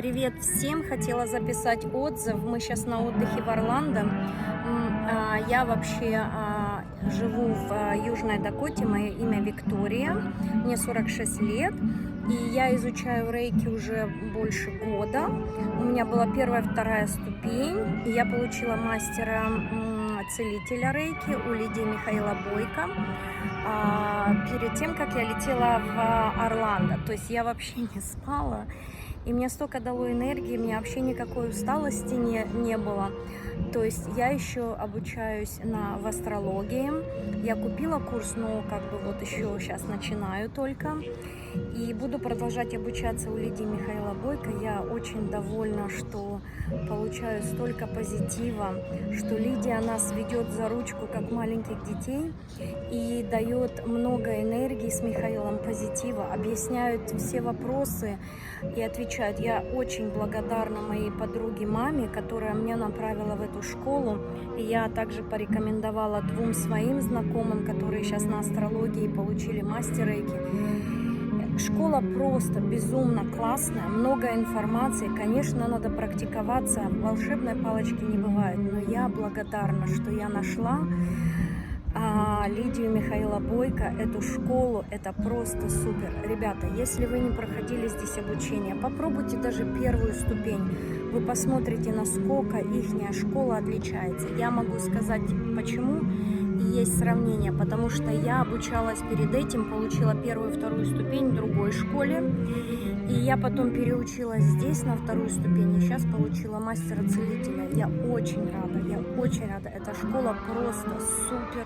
Привет всем! Хотела записать отзыв. Мы сейчас на отдыхе в Орландо. Я вообще живу в Южной Дакоте. Мое имя Виктория. Мне 46 лет. И я изучаю рейки уже больше года. У меня была первая, вторая ступень. И я получила мастера целителя рейки у Лидии Михаила Бойко. Перед тем, как я летела в Орландо. То есть я вообще не спала. И мне столько дало энергии, мне вообще никакой усталости не было. То есть я еще обучаюсь в астрологии. Я купила курс, но как бы вот еще сейчас начинаю только. И буду продолжать обучаться у Лидии Михаила Бойко. Я очень довольна, что получаю столько позитива, что Лидия нас ведет за ручку, как маленьких детей, и дает много энергии с Михаилом, позитива, объясняют все вопросы и отвечают. Я очень благодарна моей подруге маме, которая меня направила в эту школу. И я также порекомендовала двум своим знакомым, которые сейчас на астрологии получили мастер рейки. Школа просто безумно классная, много информации. Конечно, надо практиковаться, волшебной палочки не бывает. Но я благодарна, что я нашла Лидию Михаила Бойко, эту школу. Это просто супер. Ребята, если вы не проходили здесь обучение, попробуйте даже первую ступень. Вы посмотрите, насколько ихняя школа отличается. Я могу сказать, почему. И есть сравнение, потому что я обучалась перед этим, получила первую и вторую ступень в другой школе, и я потом переучилась здесь на вторую ступень, и сейчас получила мастера-целителя. Я очень рада, эта школа просто супер.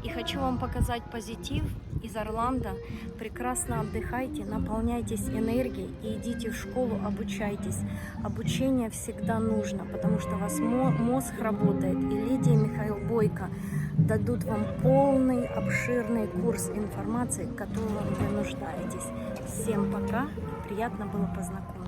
И хочу вам показать позитив из Орландо. Прекрасно отдыхайте, наполняйтесь энергией и идите в школу, обучайтесь. Обучение всегда нужно, потому что у вас мозг работает. И Лидия и Михаил Бойко дадут вам полный, обширный курс информации, в котором вы нуждаетесь. Всем пока, приятно было познакомиться.